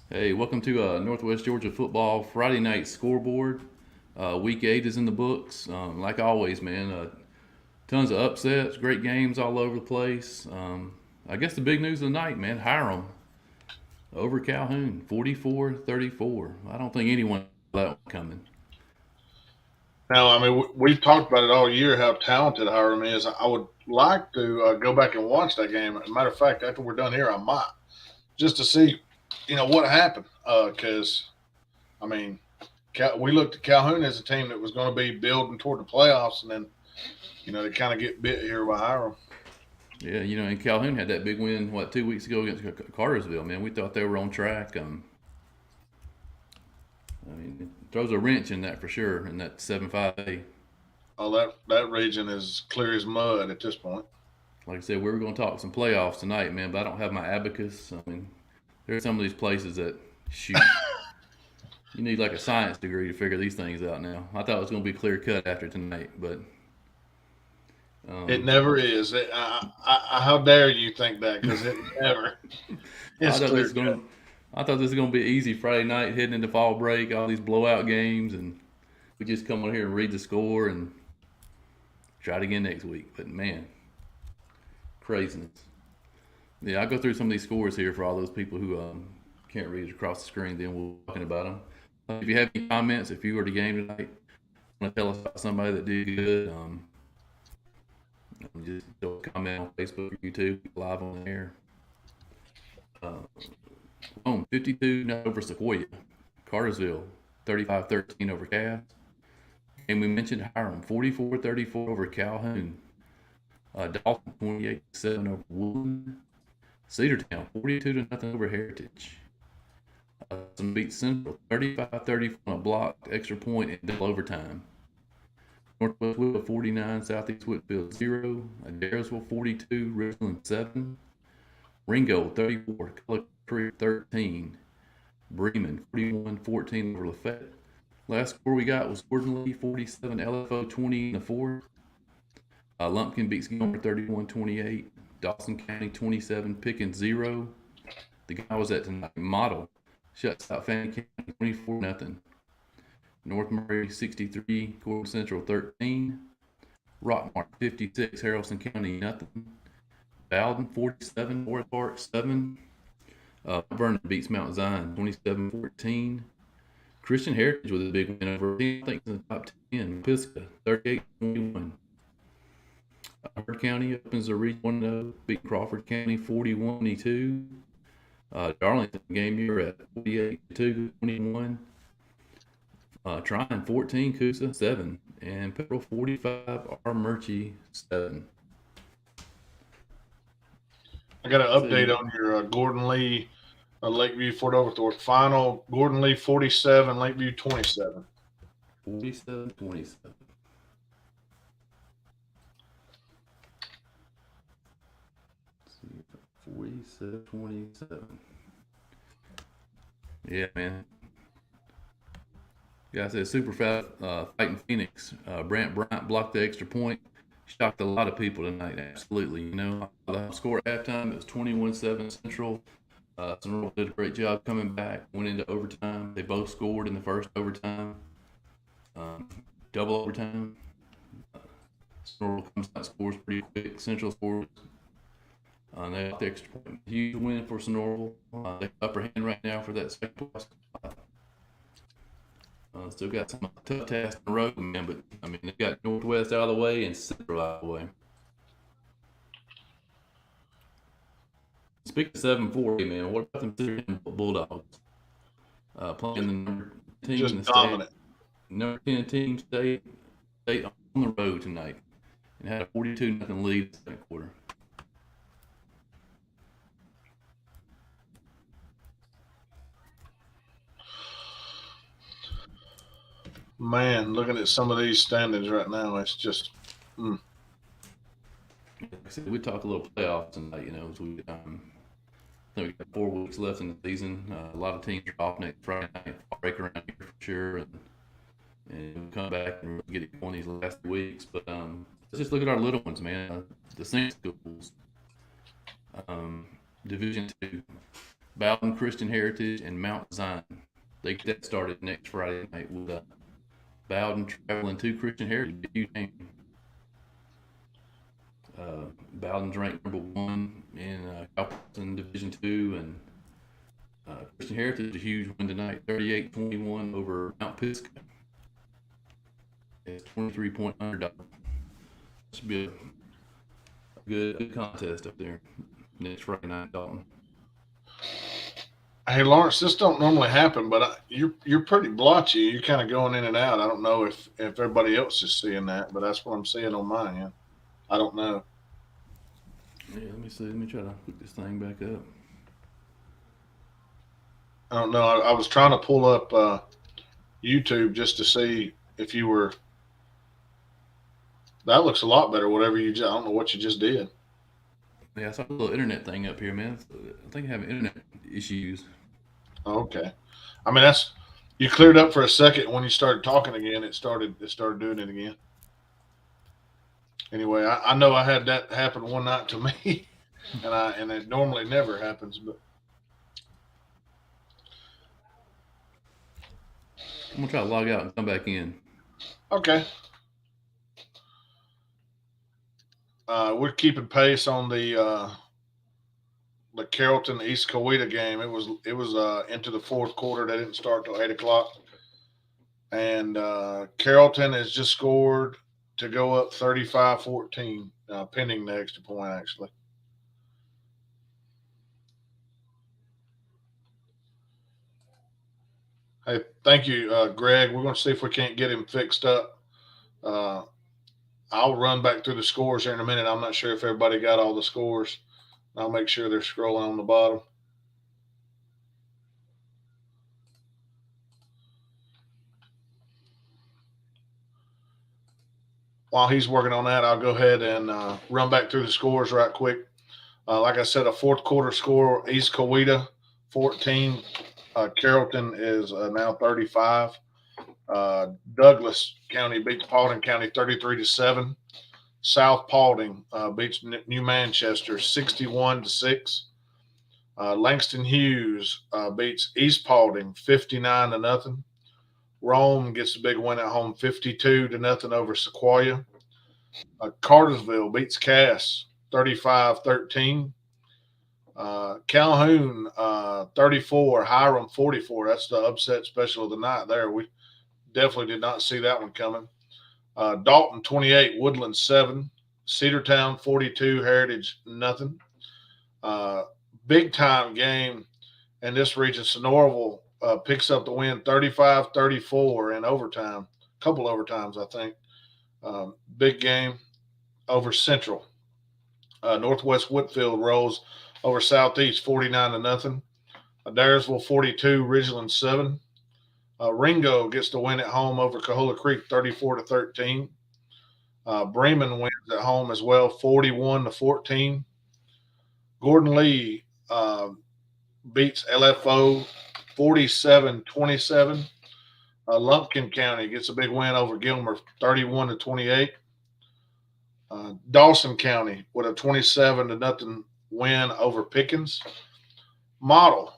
Hey, welcome to Northwest Georgia football Friday night scoreboard. Week 8 is in the books. Like always, man, tons of upsets, great games all over the place. I guess the big news of the night, man, Hiram over Calhoun, 44-34. I don't think anyone saw that one coming. Now, I mean, we've talked about it all year how talented Hiram is. I would like to go back and watch that game. As a matter of fact, after we're done here, I might just to see, what happened. Because I mean, we looked at Calhoun as a team that was going to be building toward the playoffs, and then they kind of get bit here by Hiram. Yeah, and Calhoun had that big win, 2 weeks ago against Cartersville, man. We thought they were on track. I mean, it throws a wrench in that for sure, in that 7-5A. Oh, that region is clear as mud at this point. Like I said, we were going to talk some playoffs tonight, man, but I don't have my abacus. I mean, there are some of these places that, shoot, you need like a science degree to figure these things out now. I thought it was going to be clear cut after tonight, but It um, never is. How dare you think that? Because it never I is thought this clear was going cut. to. I thought this was going to be an easy Friday night heading into fall break, all these blowout games, and we just come on here and read the score and try it again next week. But man, craziness. Yeah, I'll go through some of these scores here for all those people who can't read it across the screen. Then we'll be talking about them. If you have any comments, if you were at the game tonight, want to tell us about somebody that did good, just comment on Facebook or YouTube, live on the air. Uh, Boom, 52 over Sequoia. Cartersville, 35-13 over Cass. And we mentioned Hiram, 44-34 over Calhoun. Dalton, 28-7 over Woodland. Cedartown, 42-0 over Heritage. Some beat Central, 35-34 on a blocked extra point in double overtime. Northwest Whitfield, 49, Southeast Whitfield, 0. Adairsville, 42, Richland, 7. Ringgold, 34, Culligan Creek, 13. Bremen, 41-14 over Lafayette. Last score we got was Gordon Lee, 47, LFO, 20 in the fourth. Lumpkin beats Gilmer, 31-28. Dawson County, 27, Pickens, 0. The guy was at tonight, Model, shuts out Fannin County, 24-0. North Murray, 63, Gordon Central, 13. Rockmart, 56, Haralson County, nothing. Bowden, 47, Forest Park, 7. Vernon beats Mount Zion, 27-14. Christian Heritage with a big win over a team I think in the top 10. Pisgah, 38-21. Howard County opens the Region 1-0, beat Crawford County 41-22. Darlington game you're at 48-21. Tryon 14, Coosa 7, and Pepperell 45, R. Murchie 7. I got an So update on your Gordon Lee, Lakeview, Fort Overthorpe final. Gordon Lee 47, Lakeview 27. 47-27. 47-27. Yeah, man. Yeah, I said super fast fighting Phoenix. Brant Bryant blocked the extra point. Shocked a lot of people tonight. Absolutely. The score at halftime it was 21-7 Central. Sonora did a great job coming back. Went into overtime. They both scored in the first overtime. Um, Double overtime. Uh, Sonora comes out, scores pretty quick. Central scores. They got the extra point. Huge win for Sonora. They have upper hand right now for that second place spot. Still got some tough tasks on the road, man. But I mean, they got Northwest out of the way and Central out of the way. Speaking of 7-4, man, what about them Central Bulldogs? Playing the number team in Just the state, dominant. number 10 team state on the road tonight, and had a 42-0 lead in the second quarter. Man, looking at some of these standings right now, it's just. Mm. Like I said, we talk a little playoffs tonight, as we I think we got 4 weeks left in the season. A lot of teams are off next Friday night, break around here for sure, and we'll come back and really get it going these last weeks. But let's just look at our little ones, man. The same schools. Um, Division II, Bowden Christian Heritage and Mount Zion. They get that started next Friday night with Bowden traveling to Christian Heritage. Huge game. Bowden's ranked number 1 in Calhoun Division II, and Christian Heritage a huge win tonight, 38-21 over Mount Pisgah. It's 23-point underdog. Should be a good contest up there next Friday night, Dalton. Hey Lawrence, this don't normally happen, but you're pretty blotchy. You're kind of going in and out. I don't know if everybody else is seeing that, but that's what I'm seeing on mine. I don't know. Yeah, let me see. Let me try to hook this thing back up. I don't know. I was trying to pull up YouTube just to see if you were. That looks a lot better. Whatever I don't know what you just did. Yeah, I saw a little internet thing up here, man. I think I have internet issues. Okay. I mean, you cleared up for a second when you started talking again. It started doing it again. Anyway, I know I had that happen one night to me, and it normally never happens, but I'm gonna try to log out and come back in. okay. We're keeping pace on the Carrollton East Coweta game. It was into the fourth quarter. They didn't start till 8:00, and Carrollton has just scored to go up 35-14, pending the extra point actually. Hey, thank you, Greg. We're going to see if we can't get him fixed up. I'll run back through the scores here in a minute. I'm not sure if everybody got all the scores. I'll make sure they're scrolling on the bottom. While he's working on that, I'll go ahead and run back through the scores right quick. Like I said, a fourth quarter score, East Coweta 14. Carrollton is now 35. Douglas County beats Paulding County 33-7. South Paulding beats New Manchester 61-6. Langston Hughes beats East Paulding 59-0. Rome gets a big win at home 52-0 over Sequoia. Cartersville beats Cass 35-13. Calhoun 34, Hiram 44. That's the upset special of the night there. We definitely did not see that one coming. Dalton 28, Woodland 7. Cedartown 42, Heritage nothing. Big time game in this region. Sonoraville picks up the win 35-34 in overtime. A couple overtimes, I think. Big game over Central. Northwest Whitfield rolls over Southeast 49-0. Dyersville 42, Ridgeland 7. Ringo gets the win at home over Cahola Creek 34-13. Bremen wins at home as well 41-14. Gordon Lee beats LFO 47-27. Lumpkin County gets a big win over Gilmer 31-28. Dawson County with a 27-0 win over Pickens. Model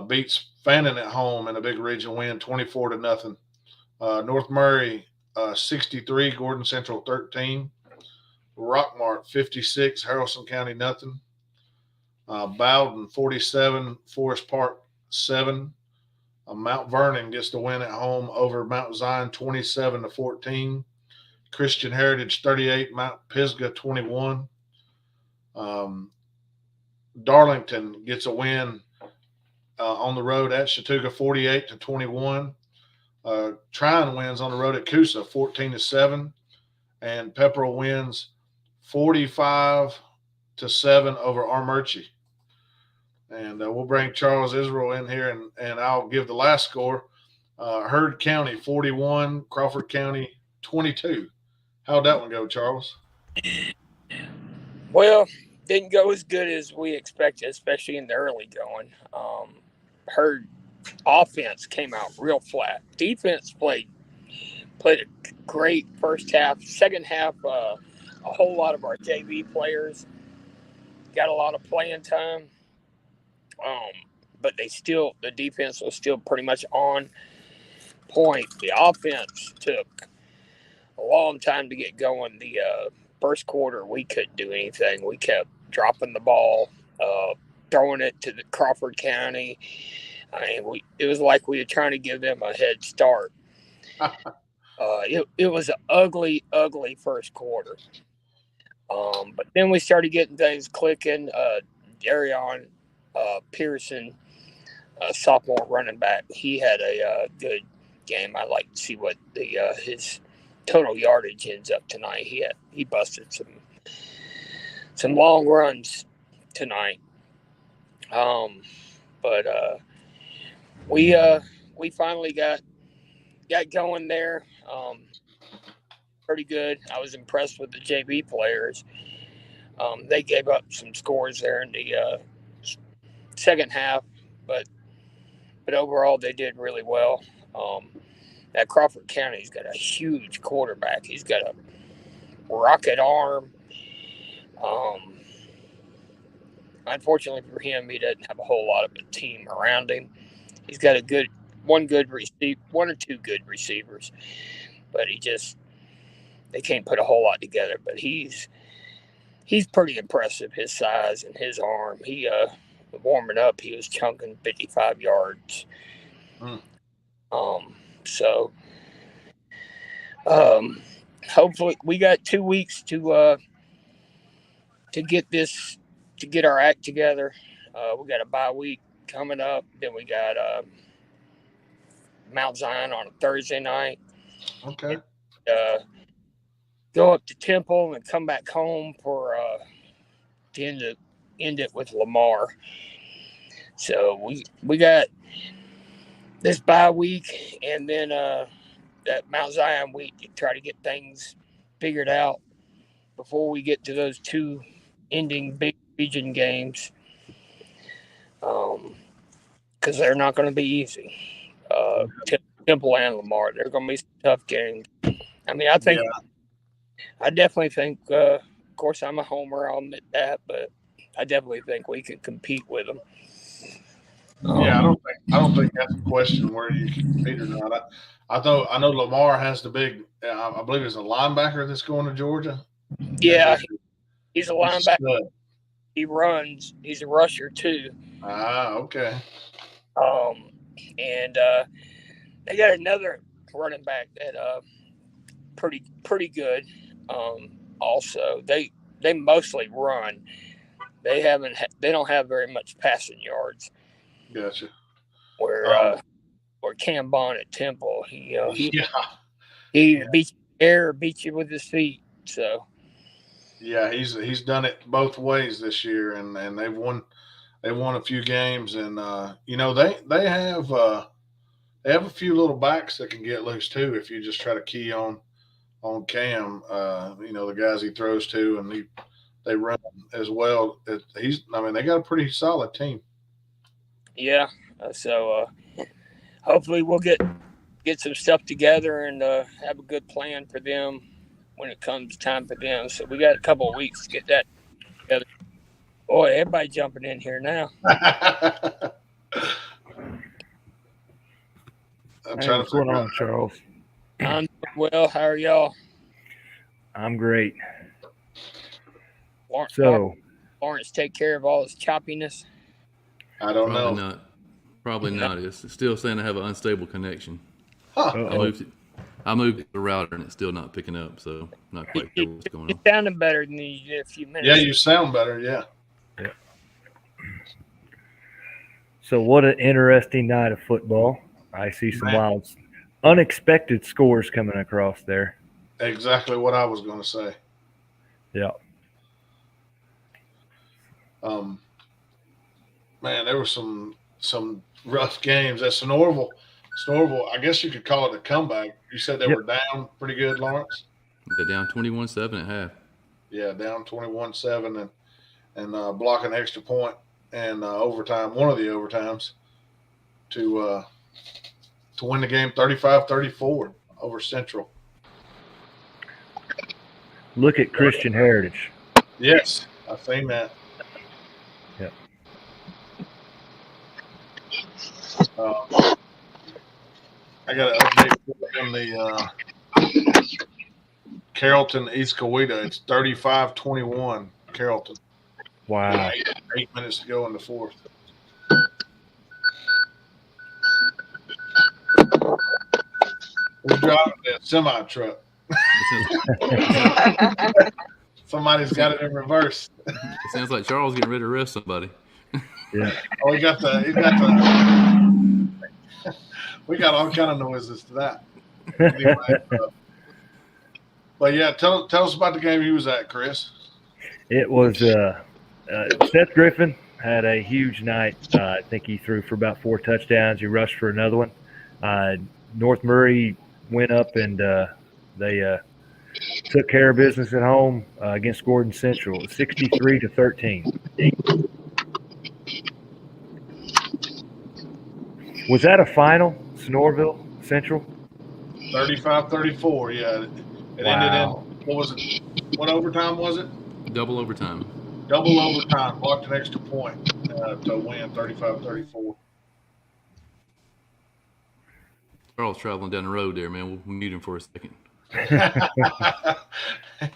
beats Fannin at home in a big region win 24-0. North Murray 63, Gordon Central 13. Rockmart 56, Harrelson County nothing. Bowden 47, Forest Park 7. Mount Vernon gets the win at home over Mount Zion 27-14. Christian Heritage 38, Mount Pisgah 21. Darlington gets a win on the road at Chattooga 48-21. Tryon wins on the road at Coosa 14-7. And Pepperell wins 45-7 over Armurchie. And we'll bring Charles Israel in here, and I'll give the last score. Heard County 41, Crawford County 22. How'd that one go, Charles? Well, didn't go as good as we expected, especially in the early going. Heard offense came out real flat. Defense played a great first half. Second half, a whole lot of our JV players got a lot of playing time. But the defense was still pretty much on point. The offense took a long time to get going. The first quarter, we couldn't do anything. We kept dropping the ball, throwing it to the Crawford County. I mean, it was like we were trying to give them a head start. It was an ugly, ugly first quarter. But then we started getting things clicking. Darion Pearson, sophomore running back, he had a good game. I'd like to see what his total yardage ends up tonight. He busted some long runs tonight. But we finally got going there. Pretty good. I was impressed with the JV players. They gave up some scores there in the second half, but overall they did really well. That Crawford County's got a huge quarterback. He's got a rocket arm. Unfortunately for him, he doesn't have a whole lot of a team around him. He's got one or two good receivers, but they can't put a whole lot together. But he's pretty impressive, his size and his arm. He warming up, he was chunking 55 yards. So hopefully we got 2 weeks to get our act together. We got a bye week coming up. Then we got Mount Zion on a Thursday night. Okay. And, go up to Temple and come back home for to end it with Lamar. So we got this bye week, and then that Mount Zion week to try to get things figured out before we get to those two ending big region games, because they're not going to be easy. Temple and Lamar, they're going to be some tough games. I mean, I definitely think, of course, I'm a homer, I'll admit that, but I definitely think we can compete with them. Yeah, I don't think that's a question where you can compete or not. I know Lamar has the big. I believe it's a linebacker that's going to Georgia. Yeah, he's a linebacker. He runs. He's a rusher too. Okay. And they got another running back that pretty good. Also, they mostly run. They don't have very much passing yards. Gotcha. Where Cam Bond at Temple, he beat you with his feet. So yeah, he's done it both ways this year, and they've won a few games, and they have a few little backs that can get loose too if you just try to key on Cam. The guys he throws to, and they run as well. They got a pretty solid team. Yeah, so hopefully we'll get some stuff together and have a good plan for them when it comes time for them. So we got a couple of weeks to get that together. Boy, everybody jumping in here now. What's going on, Charles? I'm doing well. How are y'all? I'm great. Lawrence take care of all this choppiness? I don't know. Probably not. It's still saying I have an unstable connection. Huh. I moved the router and it's still not picking up, so I'm not quite sure what's going on. You're sounding better than you did a few minutes. Yeah, you sound better. Yeah. So what an interesting night of football. I see some wild, unexpected scores coming across there. Exactly what I was going to say. Yeah. Man, there were some rough games at Snorville. I guess you could call it a comeback. You said they were down pretty good, Lawrence? They're down 21-7 at half. Yeah, down 21-7 and block an extra point and overtime, one of the overtimes, to win the game 35-34 over Central. Look at Christian Heritage. Yes, I've seen that. Yep. I got an update in the Carrollton East Coweta. It's 35-21 Carrollton. Wow. 8 minutes to go in the fourth. We're driving that semi truck. Somebody's got it in reverse. It sounds like Charles getting ready to arrest somebody. Yeah. Oh, we got all kind of noises to that. Anyway, but yeah, tell us about the game you was at, Chris. It was Seth Griffin had a huge night. I think he threw for about 4 touchdowns. He rushed for another one. North Murray went up and they took care of business at home against Gordon Central, 63-13. Was that a final, Sonoraville Central? 35-34, yeah. It ended in, what was it? What overtime was it? Double overtime. Double overtime, blocked an extra point to win 35-34. Charles traveling down the road there, man. We'll mute him for a second.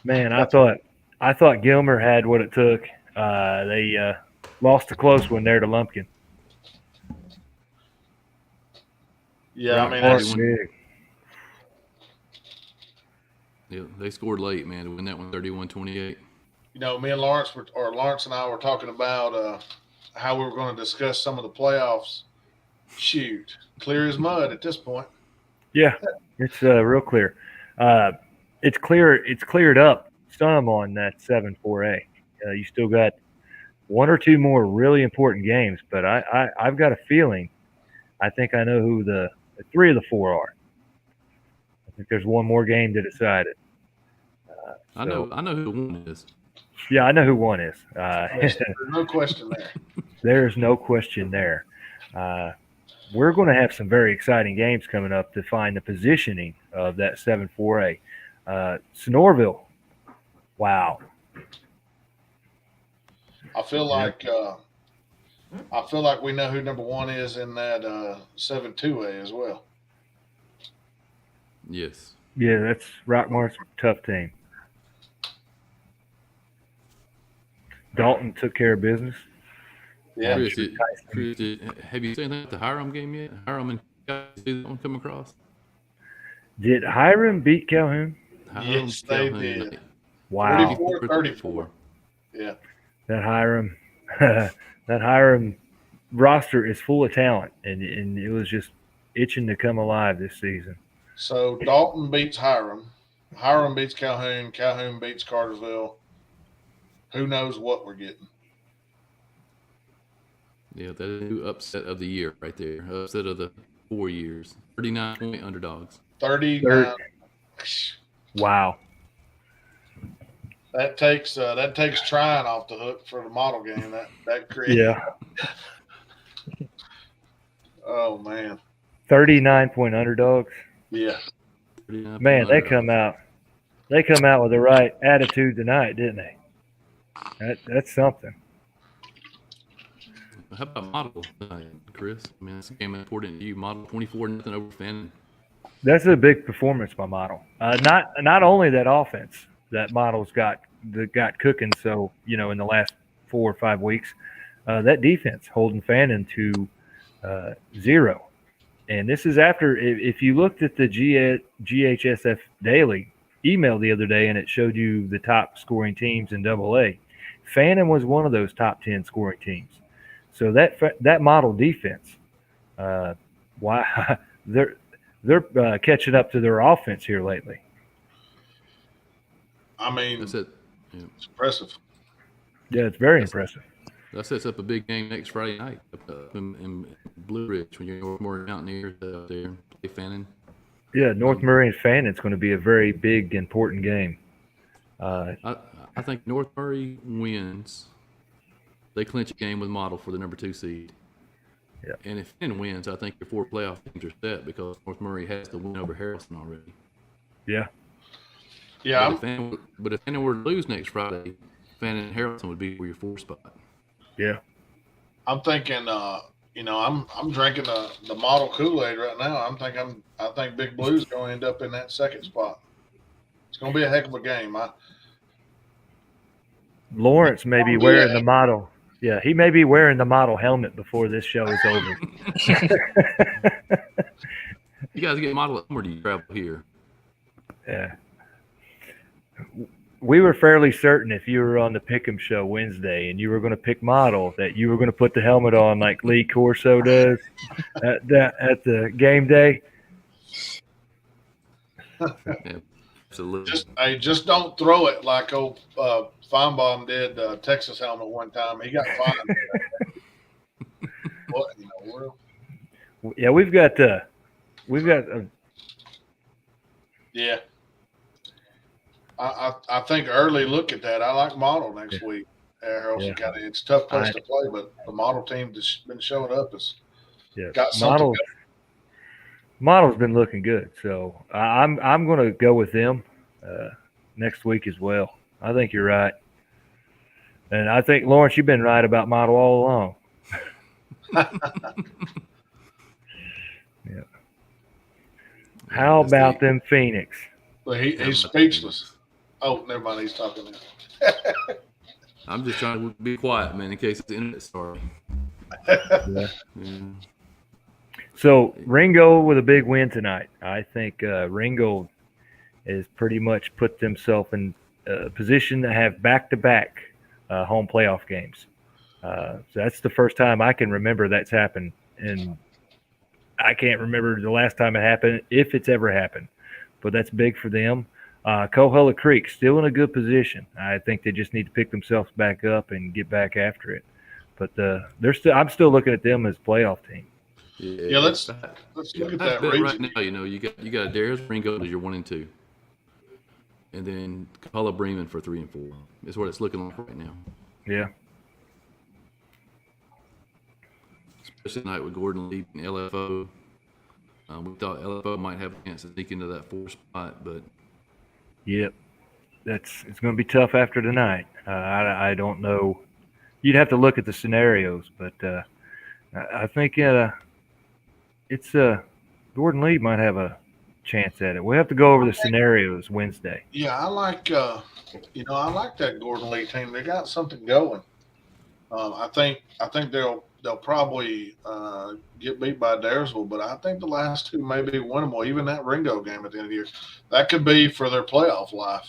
Man, I thought Gilmer had what it took. They lost a close one there to Lumpkin. Yeah, I mean, that's, yeah, they scored late, man, to win that one 31-28. you know, me and Lawrence and I were talking about how we were going to discuss some of the playoffs. Shoot, clear as mud at this point. Yeah, it's real clear. It's cleared up some on that 7-4A. You still got 1 or 2 more really important games, but I've got a feeling. I think I know who the 3 of the 4 are. I think there's one more game to decide it. I know who the one is. Yeah, I know who one is. There's no question there. There's no question there. We're going to have some very exciting games coming up to find the positioning of that 7-4A. Sonoraville, wow. I feel like we know who number 1 is in that 7-2A as well. Yes. Yeah, that's Rockmart's tough team. Dalton took care of business. Yeah. Chris, have you seen the Hiram game yet? Hiram and guys see that one come across? Did Hiram beat Calhoun? Yes, they did. Wow. 44-34. Yeah. That Hiram roster is full of talent, and it was just itching to come alive this season. So Dalton beats Hiram. Hiram beats Calhoun. Calhoun beats Cartersville. Who knows what we're getting? Yeah, that new upset of the year right there. Upset of the 4 years. 39-point underdogs. 39. Wow. That takes Tryon off the hook for the model game. That creates. Yeah. Oh man. 39-point underdogs. Yeah. Man, they come out with the right attitude tonight, didn't they? That's something. How about Model tonight, Chris? I mean, that's a game important to you. Model 24-0 over Fannin. That's a big performance by Model. Not only that offense that Model's got cooking. So in the last 4 or 5 weeks, that defense holding Fannin to 0. And this is after, if you looked at the GHSF Daily email the other day and it showed you the top scoring teams in AA, Fannin was one of those top 10 scoring teams. So that Model defense, they're catching up to their offense here lately. I mean, that's it. Yeah. It's impressive. Yeah, it's very impressive. That sets up a big game next Friday night up in Blue Ridge when you're North Murray Mountaineers out there play Fannin. Yeah, North Murray and Fannin's going to be a very big, important game. I think North Murray wins. They clinch a game with Model for the number 2 seed. Yeah. And if Fannin wins, I think your 4 playoff teams are set because North Murray has to win over Harrison already. Yeah. Yeah. But if Fannin were to lose next Friday, Fannin and Harrison would be for your 4 spot. Yeah. I'm thinking I'm drinking the model Kool-Aid right now. I think Big Blue's going to end up in that second spot. It's going to be a heck of a game. Lawrence may be wearing the model. Yeah, he may be wearing the model helmet before this show is over. You guys get model at home or do you travel here? Yeah. We were fairly certain if you were on the Pick'em show Wednesday and you were going to pick model that you were going to put the helmet on like Lee Corso does at the game day. Yeah, absolutely. Just don't throw it like old Feinbaum did Texas helmet one time. He got fined. What in the world? Yeah, we've got Yeah. I think early look at that. I like model next week. Harrelson County. It's a tough place to play, but the model team has been showing up. Got something. Model's been looking good, so I'm going to go with them next week as well. I think you're right, and I think Lawrence, you've been right about model all along. Yeah. How about them Phoenix? Well, he's speechless. Oh, never mind. He's talking now. I'm just trying to be quiet, man, in case the internet starts. Yeah. So Ringo with a big win tonight. I think Ringo has pretty much put themselves in a position to have back-to-back home playoff games. So that's the first time I can remember that's happened, and I can't remember the last time it happened, if it's ever happened. But that's big for them. Coahulla Creek still in a good position. I think they just need to pick themselves back up and get back after it. But I'm still looking at them as a playoff team. Yeah, let's look at that region. Right now. You got Darius Ringo as your 1 and 2, and then Coahulla Bremen for 3 and 4. Is what it's looking like right now. Yeah. Especially tonight with Gordon Lee and LFO. We thought LFO might have a chance to sneak into that 4th spot, but yep, it's going to be tough after tonight. I don't know. You'd have to look at the scenarios, but I think it's Gordon Lee might have a chance at it. We'll have to go over the scenarios Wednesday. Yeah, I like that Gordon Lee team. They got something going. I think they'll probably get beat by Daresville, but I think the last two may be winnable. Even that Ringo game at the end of the year, that could be for their playoff life.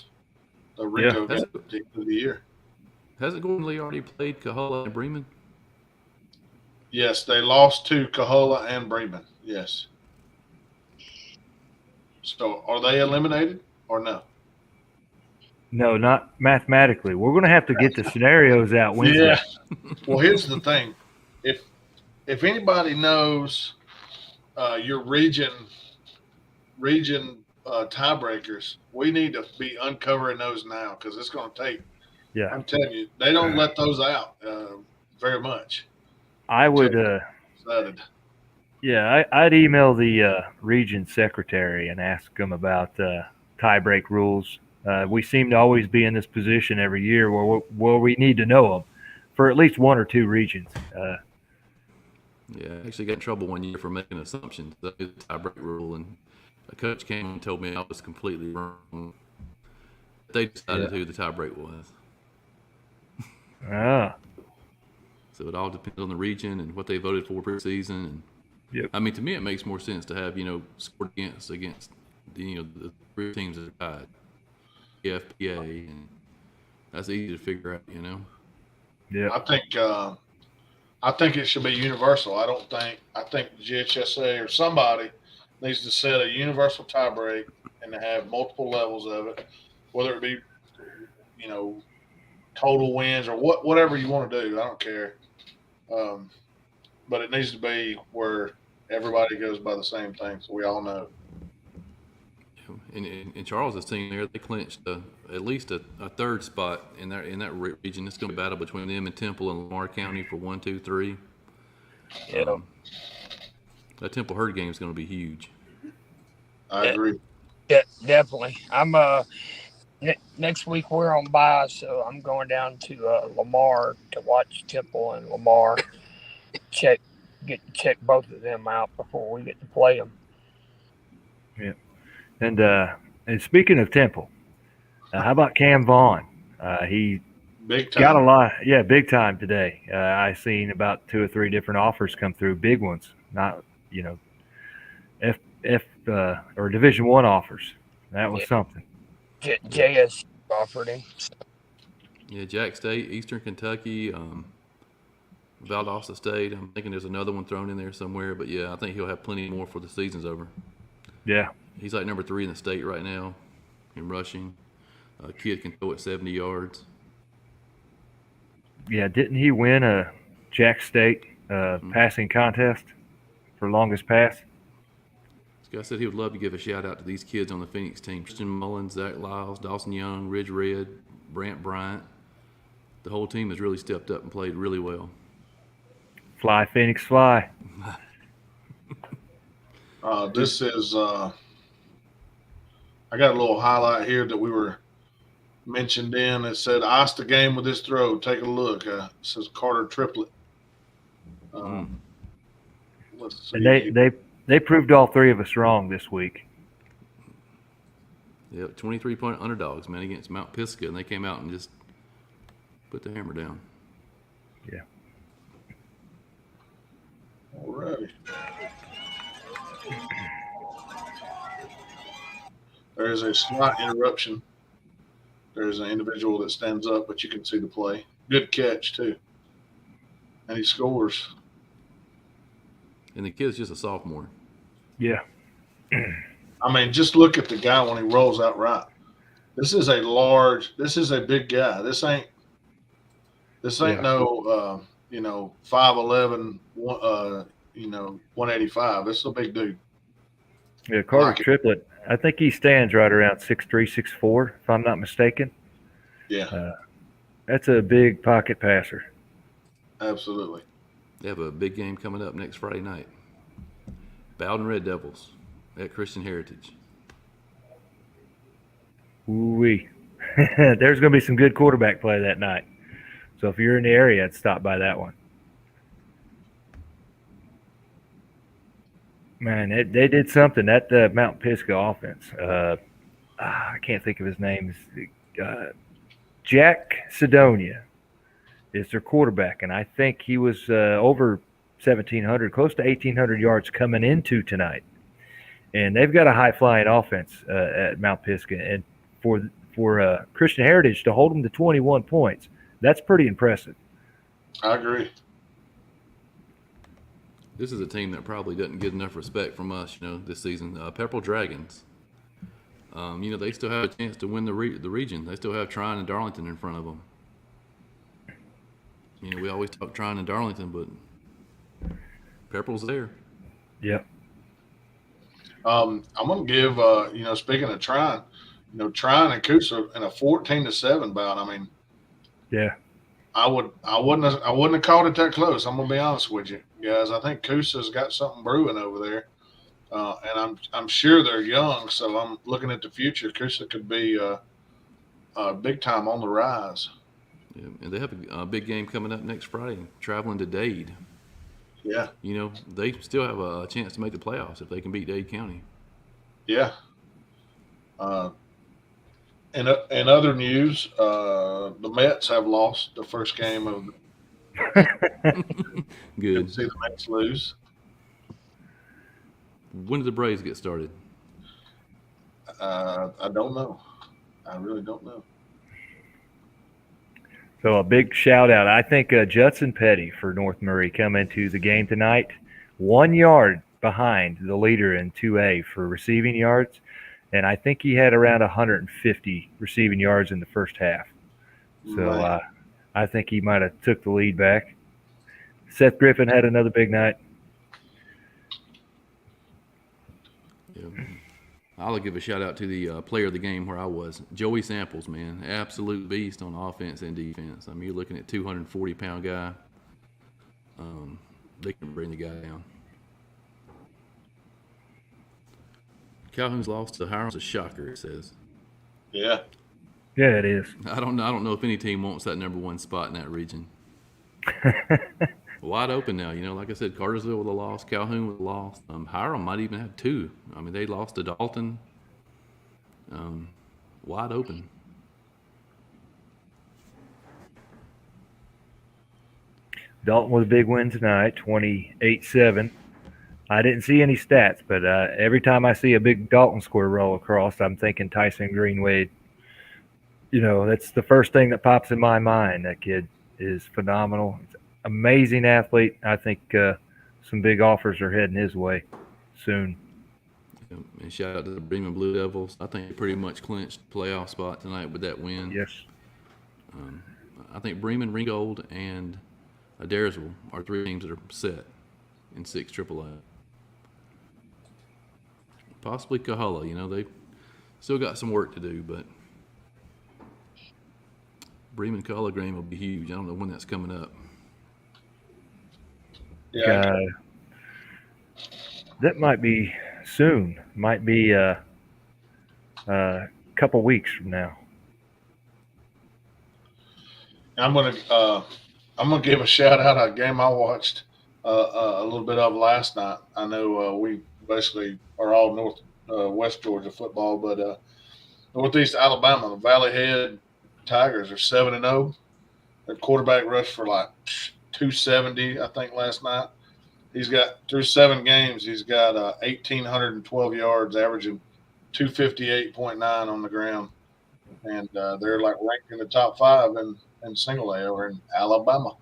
The Ringo game at the end of the year. Hasn't Gordon Lee already played Coahulla and Bremen? Yes, they lost to Coahulla and Bremen. Yes. So are they eliminated or no? No, not mathematically. We're going to have to get the scenarios out Wednesday. Yeah. Well, here's the thing. If anybody knows your region tiebreakers, we need to be uncovering those now because it's going to take. Yeah, I'm telling you, they don't let those out very much. I would. Yeah, I'd email the region secretary and ask them about tie-break rules. We seem to always be in this position every year where we need to know them for at least 1 or 2 regions. Yeah, I actually got in trouble one year for making assumptions. That is the tie-break rule, and a coach came and told me I was completely wrong. They decided who the tie-break was. So it all depends on the region and what they voted for preseason. And I mean, to me, it makes more sense to have scored against the 3 teams that are tied, FPA, and that's easy to figure out. Yeah, I think it should be universal. I think GHSA or somebody needs to set a universal tiebreak and to have multiple levels of it, whether it be, total wins or whatever you want to do. I don't care. But it needs to be where everybody goes by the same thing, so we all know. In Charles's team there, they clinched at least a 3rd spot in that region. It's going to be a battle between them and Temple and Lamar County for 1, 2, 3. Yeah. That Temple Herd game is going to be huge. I agree. Yeah, definitely. I'm next week we're on bye, so I'm going down to Lamar to watch Temple and Lamar check get to check both of them out before we get to play them. Yeah. And speaking of Temple, how about Cam Vaughn? He Big got a time. lot, big time today. I seen about 2 or 3 different offers come through, big ones, not F or Division One offers. That was something. JS offered him. Yeah, Jack State, Eastern Kentucky, Valdosta State. I'm thinking there's another one thrown in there somewhere, but yeah, I think he'll have plenty more for the season's over. Yeah, He's like number 3 in the state right now in rushing. Kid can throw it 70 yards. yeah. Didn't he win a Jack State passing contest for longest pass? This guy said he would love to give a shout out to these kids on the Phoenix team: Christian Mullins, Zach Lyles, Dawson Young, Ridge Red, Brant Bryant. The whole team has really stepped up and played really well. Fly, Phoenix, fly. This is I got a little highlight here that we were mentioned in. It said, "Ice the game with this throw." Take a look. It says Carter triplet. Let's see. And they proved all 3 of us wrong this week. Yep, 23-point underdogs, man, against Mount Pisgah, and they came out and just put the hammer down. Yeah. All righty. There is a slight interruption. There's an individual that stands up, but you can see the play. Good catch, too. And he scores. And the kid's just a sophomore. Yeah. I mean, just look at the guy when he rolls out right. This is a big guy. This ain't no 5'11", 185. This is a big dude. Yeah, Carter Like it. Triplett. I think he stands right around 6'3", 6'4", if I'm not mistaken. Yeah, That's a big pocket passer. absolutely. They have a big game coming up next Friday night. Bowden Red Devils at Christian Heritage. Ooh-wee. There's going to be some good quarterback play that night. So if you're in the area, I'd stop by that one. Man, they did something. That Mount Pisgah offense. I can't think of his name. Jack Sidonia is their quarterback, and I think he was over 1,700, close to 1,800 yards coming into tonight. And they've got a high-flying offense at Mount Pisgah. And for Christian Heritage to hold them to 21 points, that's pretty impressive. I agree. This is a team that probably doesn't get enough respect from us, this season. Pepperell Dragons. They still have a chance to win the region. They still have Tryon and Darlington in front of them. We always talk Tryon and Darlington, but Pepperell's there. Yep. I'm going to give, speaking of Tryon, Tryon and Coosa in a 14-7 bout. I mean, yeah, I wouldn't have called it that close. I'm going to be honest with you guys. I think Coosa's got something brewing over there, and I'm sure they're young. So I'm looking at the future. Coosa could be big time on the rise. Yeah, and they have a big game coming up next Friday, traveling to Dade. Yeah. They still have a chance to make the playoffs if they can beat Dade County. Yeah. In other news, the Mets have lost the first game of the Good. see the Mets lose. When did the Braves get started? I don't know. I really don't know. So a big shout out. I think Judson Petty for North Murray come into the game tonight 1 yard behind the leader in 2A for receiving yards. And I think he had around 150 receiving yards in the first half. So I think he might have took the lead back. Seth Griffin had another big night. Yeah. I'll give a shout out to the player of the game where I was. Joey Samples, man. Absolute beast on offense and defense. I mean, you're looking at 240-pound guy. They can bring the guy down. Calhoun's lost to Hiram's a shocker, it says. Yeah. Yeah, it is. I don't know if any team wants that number 1 spot in that region. wide open now. Like I said, Cartersville with a loss, Calhoun with a loss. Hiram might even have 2. I mean, they lost to Dalton. Wide open. Dalton with a big win tonight, 28-7. I didn't see any stats, but every time I see a big Dalton score roll across, I'm thinking Tyson Greenway. That's the first thing that pops in my mind. That kid is phenomenal. He's an amazing athlete. I think some big offers are heading his way soon. And shout out to the Bremen Blue Devils. I think they pretty much clinched the playoff spot tonight with that win. Yes. I think Bremen, Ringgold, and Adairsville are 3 teams that are set in 6 AAA. Possibly Kahala. They've still got some work to do, but Bremen Kahala game will be huge. I don't know when that's coming up. Yeah. That might be soon. Might be a couple weeks from now. I'm gonna give a shout out a game I watched a little bit of last night. I know we basically are all West Georgia football, but Northeast Alabama, the Valley Head Tigers are 7-0. Their quarterback rushed for like 270, I think, last night. He's got through 7 games. He's got 1,812 yards, averaging 258.9 on the ground, and they're like ranked in the top 5 in single A over in Alabama.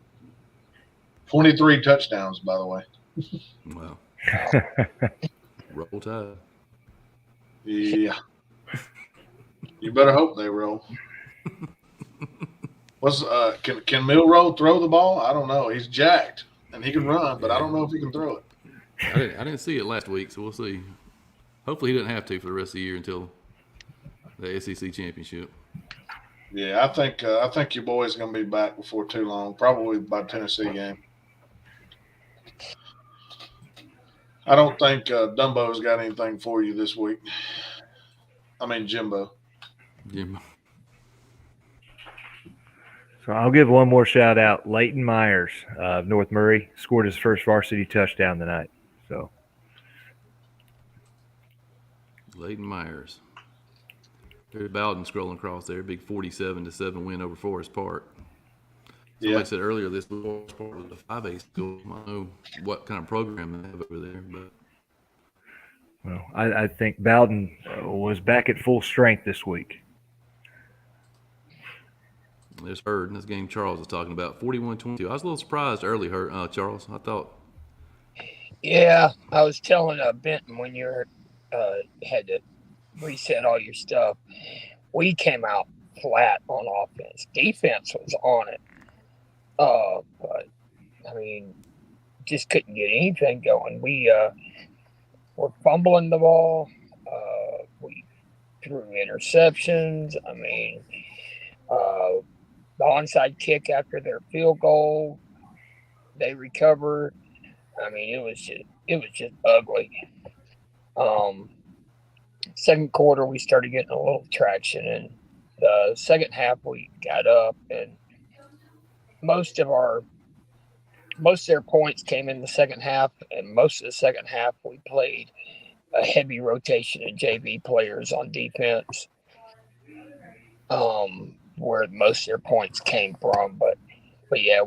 23 touchdowns, by the way. Wow. Roll Tide. Yeah. You better hope they roll. Can Milroe throw the ball? I don't know. He's jacked and he can run, but I don't know if he can throw it. I didn't see it last week, so we'll see. Hopefully he doesn't have to for the rest of the year until the SEC championship. Yeah, I think your boy's going to be back before too long, probably by Tennessee game. I don't think Dumbo's got anything for you this week. I mean, Jimbo. So I'll give one more shout out. Leighton Myers of North Murray scored his first varsity touchdown tonight. So Leighton Myers. There's Bowden scrolling across there. Big 47-7 win over Forest Park. Somebody said earlier this Forest Park was a 5A school. I don't know what kind of program they have over there, but well, I think Bowden was back at full strength this week. There's Hurd in this game Charles was talking about, 41-22. I was a little surprised early, Charles. I thought. Yeah, I was telling Benton when you had to reset all your stuff, we came out flat on offense. Defense was on it. But, I mean, just couldn't get anything going. We were fumbling the ball. We threw interceptions. I mean, the onside kick after their field goal, they recovered. I mean, it was just ugly. Second quarter, we started getting a little traction, and the second half we got up, and most of their points came in the second half, and most of the second half we played a heavy rotation of JV players on defense, where most of their points came from. But yeah,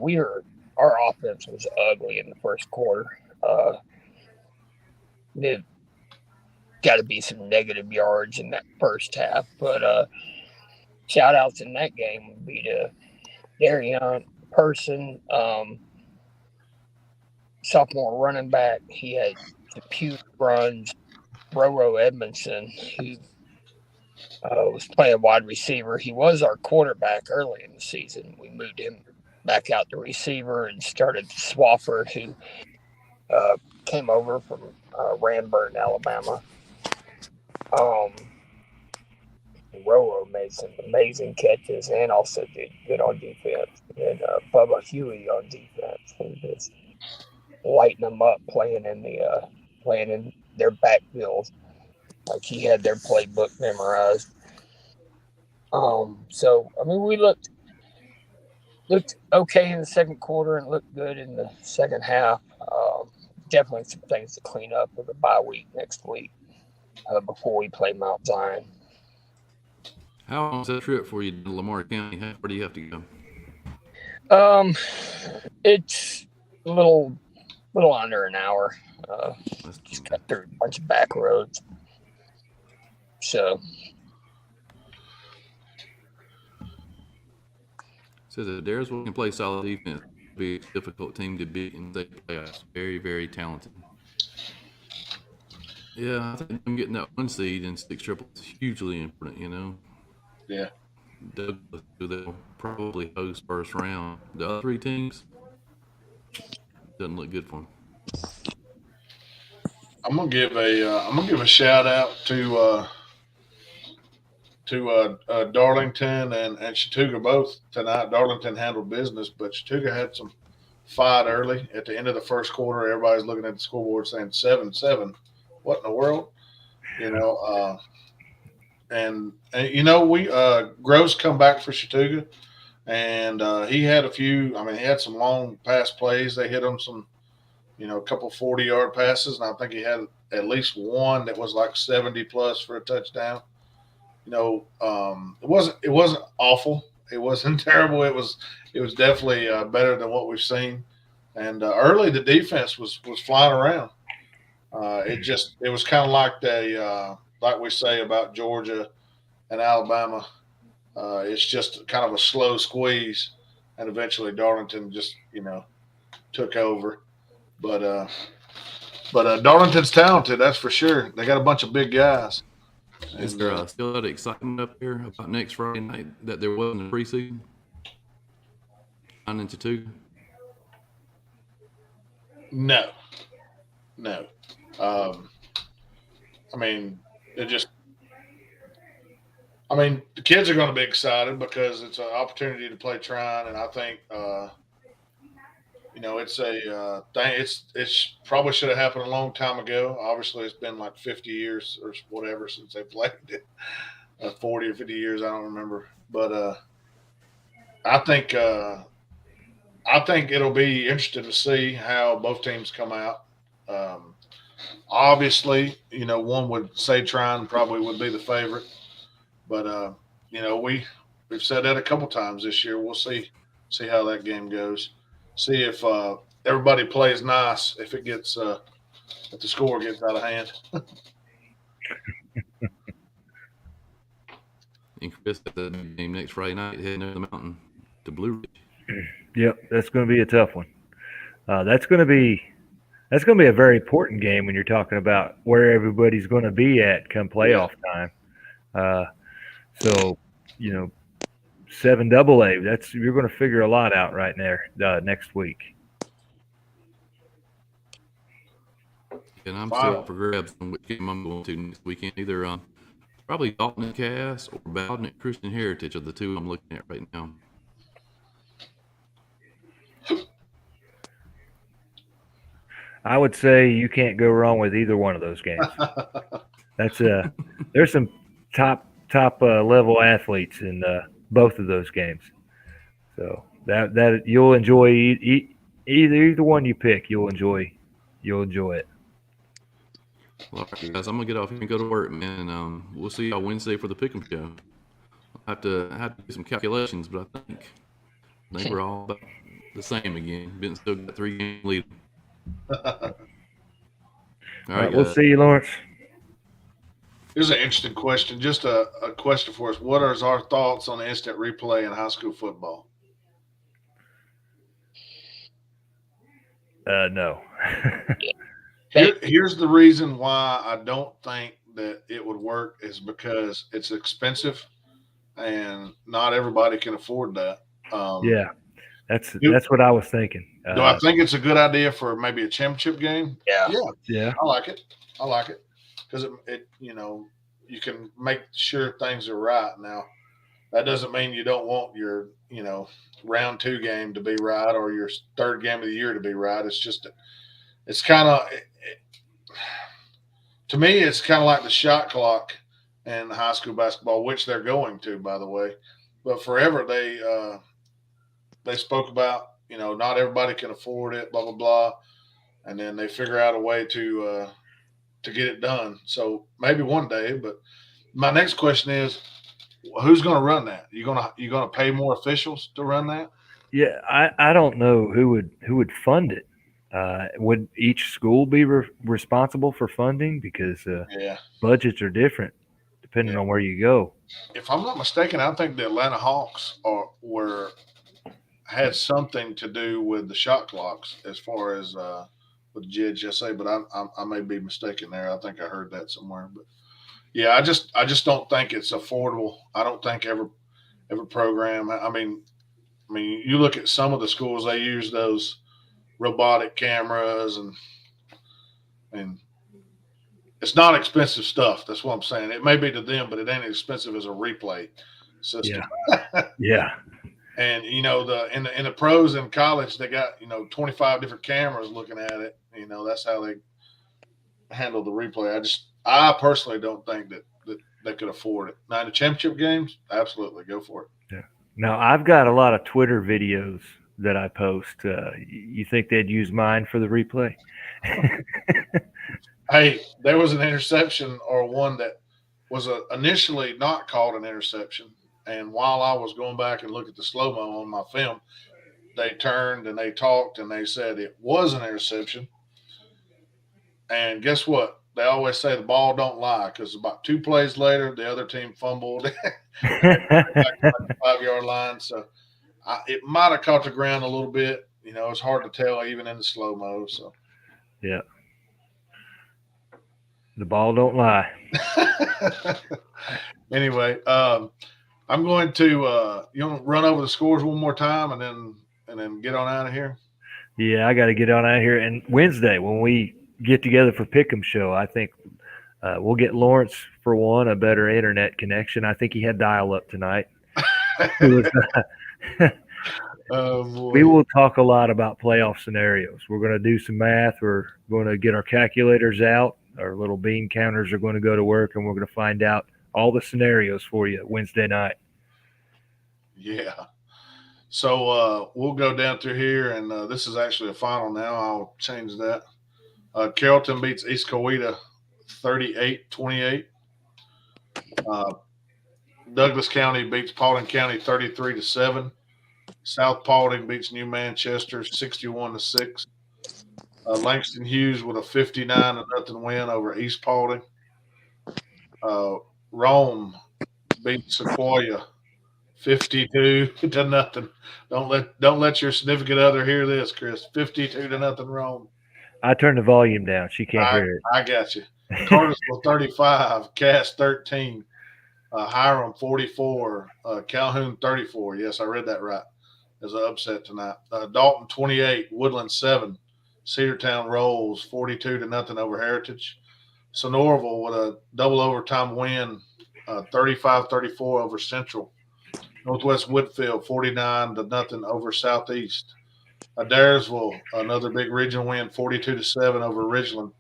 our offense was ugly in the first quarter. There got to be some negative yards in that first half, but shout outs in that game would be to Darion Person, sophomore running back. He had the Pew runs. Roro Edmondson, who was playing wide receiver. He was our quarterback early in the season. We moved him back out to receiver and started Swafford, who came over from Ranburne, Alabama. Roro made some amazing catches and also did good on defense. And Bubba Huey on defense, and just lighting them up, playing in their backfield like he had their playbook memorized. So I mean, we looked looked okay in the second quarter and looked good in the second half. Definitely some things to clean up with the bye week next week before we play Mount Zion. How long is that trip for you to Lamar County? How far do you have to go? It's a little under an hour. That's Just cut through a bunch of back roads. So says that Daresville can play solid defense. Be a difficult team to beat in the playoffs. Very, very talented. Yeah, I think them getting that 1 seed in 6 triple is hugely important. Yeah. Douglas, who they'll probably host first round. The other 3 teams doesn't look good for them. I'm gonna give a shout out to Darlington and Chattooga both tonight. Darlington handled business, but Chattooga had some fight early at the end of the first quarter. Everybody's looking at the scoreboard saying 7-7. What in the world? And we Gross come back for Chattooga, and he had a few. I mean, he had some long pass plays. They hit him some, a couple 40-yard passes, and I think he had at least one that was like 70 plus for a touchdown. It wasn't awful. It wasn't terrible. It was definitely better than what we've seen. And early the defense was flying around. It was kind of like we say about Georgia and Alabama. It's just kind of a slow squeeze, and eventually Darlington just took over. But Darlington's talented, that's for sure. They got a bunch of big guys. Is there still that excitement up there about next Friday night that there wasn't a preseason? 9 into 2? No. The kids are going to be excited because it's an opportunity to play Trine, and I think it's a thing. It's probably should have happened a long time ago. Obviously, it's been like 50 years or whatever since they played it. 40 or 50 years, I don't remember. But I think it'll be interesting to see how both teams come out. Obviously, one would say Trine probably would be the favorite, but we've said that a couple times this year. We'll see how that game goes. See if everybody plays nice. If it gets if the score gets out of hand. And Chris, at the game next Friday night, heading over the mountain to Blue Ridge. Yep, that's going to be a tough one. That's going to be a very important game when you're talking about where everybody's going to be at come playoff time. So 7AA. You're going to figure a lot out right there next week. And I'm still up for grabs on which game I'm going to next weekend. Either probably Dalton and Cass or Bowden at Christian Heritage are the 2 I'm looking at right now. I would say you can't go wrong with either one of those games. There's some top level athletes in both of those games, so that you'll enjoy either one you pick. You'll enjoy it. Well, all right, guys, I'm gonna get off here and go to work, man. And we'll see y'all Wednesday for the Pick'em show. I have to do some calculations, but I think we're all about the same again. Benton still got 3-game lead. All right, we'll see you, Lawrence. Here's an interesting question. Just a question for us. What are our thoughts on the instant replay in high school football? No. Here's the reason why I don't think that it would work is because it's expensive, and not everybody can afford that. Yeah, that's what I was thinking. Do I think it's a good idea for maybe a championship game? Yeah. I like it because it you can make sure things are right. Now, that doesn't mean you don't want your round 2 game to be right or your 3rd game of the year to be right. It's just it's kind of to me it's kind of like the shot clock in high school basketball, which they're going to, by the way. But forever they spoke about, not everybody can afford it, blah blah blah, and then they figure out a way to get it done. So maybe one day. But my next question is, who's going to run that? You gonna pay more officials to run that? Yeah, I don't know who would fund it. Would each school be responsible for funding because Yeah, budgets are different depending yeah. on where you go? If I'm not mistaken, I think the Atlanta Hawks were had something to do with the shot clocks as far as with GHSA, but I may be mistaken there. I think I heard that somewhere, but yeah, I just don't think it's affordable. I don't think every program. I mean, you look at some of the schools, they use those robotic cameras, and it's not expensive stuff. That's what I'm saying. It may be to them, but it ain't as expensive as a replay system. Yeah, yeah, And in the pros in college, they got 25 different cameras looking at it. That's how they handle the replay. I personally don't think that they could afford it. Now in the championship games, absolutely go for it. yeah. Now I've got a lot of Twitter videos that I post. You think they'd use mine for the replay? Hey, there was an interception or one that was initially not called an interception, and while I was going back and look at the slow mo on my film, they turned and they talked and they said it was an interception. And guess what? They always say the ball don't lie, because about 2 plays later, the other team fumbled back to the 5-yard line. So it might have caught the ground a little bit. It's hard to tell even in the slow mo. So Yeah, the ball don't lie. anyway, I'm going to you want to run over the scores one more time and then get on out of here. Yeah, I got to get on out of here. And Wednesday, when we get together for Pick'em Show, I think we'll get Lawrence, for one, a better internet connection. I think he had dial-up tonight. We will talk a lot about playoff scenarios. We're going to do some math. We're going to get our calculators out. Our little bean counters are going to go to work, and we're going to find out all the scenarios for you Wednesday night. Yeah. So we'll go down through here, and this is actually a final now. I'll change that. Carrollton beats East Coweta 38-28. Douglas County beats Paulding County 33-7. South Paulding beats New Manchester 61-6. Langston Hughes with a 59-0 win over East Paulding. Rome beats Sequoia 52-0. Don't let your significant other hear this, Chris. 52-0 Rome. I turned the volume down. She can't hear it. I got you. Cartersville 35, Cass 13, Hiram 44, Calhoun 34. Yes, I read that right. There's an upset tonight. Dalton 28, Woodland 7. Cedartown rolls 42-0 over Heritage. Sonoraville with a double overtime win, 35-34 over Central. Northwest Woodfield 49-0 over Southeast. Adairsville, another big regional win, 42-7 over Ridgeland.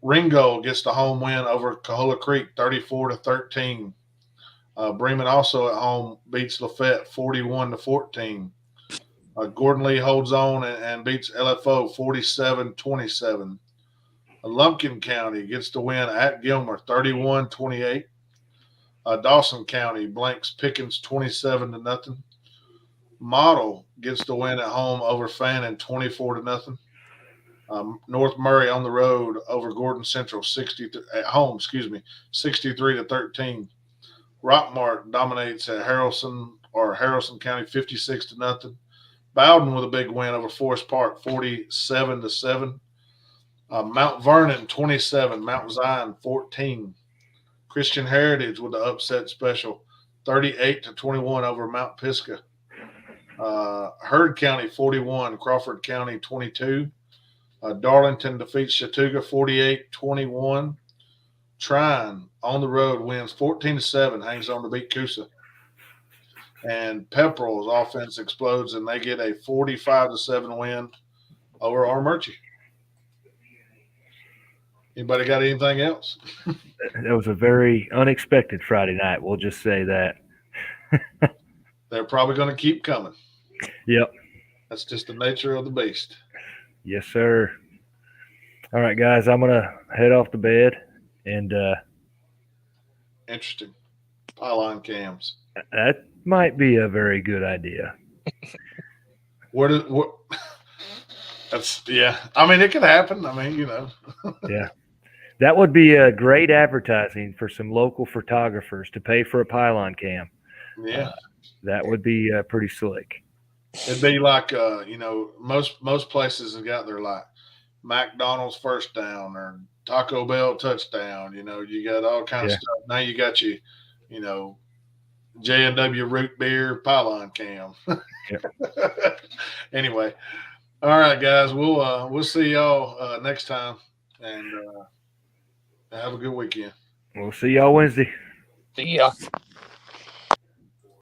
Ringo gets the home win over Cahola Creek, 34-13. Bremen also at home beats Lafayette 41-14. Gordon Lee holds on and beats LFO 47-27. Lumpkin County gets the win at Gilmer 31-28. Dawson County blanks Pickens 27-0. Model gets the win at home over Fannin 24-0. North Murray on the road over Gordon Central 63-13. Rockmart dominates at Harrison County 56-0. Bowden with a big win over Forest Park 47-7. Mount Vernon 27, Mount Zion 14. Christian Heritage with the upset special 38-21 over Mount Pisgah. Heard County 41, Crawford County 22. Darlington defeats Chattooga 48-21. Trine on the road wins 14-7, hangs on to beat Coosa. And Pepperell's offense explodes, and they get a 45-7 win over Armurchie. Anybody got anything else? That was a very unexpected Friday night. We'll just say that. They're probably going to keep coming. Yep. That's just the nature of the beast. Yes, sir. All right, guys, I'm gonna head off to bed, and Interesting. Pylon cams. that might be a very good idea. What? That's yeah. I mean, it could happen. I mean, Yeah, that would be a great advertising for some local photographers to pay for a pylon cam. Yeah. That would be pretty slick. It'd be like most places have got their like McDonald's first down or Taco Bell touchdown. You got all kinds of stuff. Now you got J&W root beer pylon cam. Anyway, all right, guys. We'll see y'all next time, and have a good weekend. We'll see y'all Wednesday. Yeah.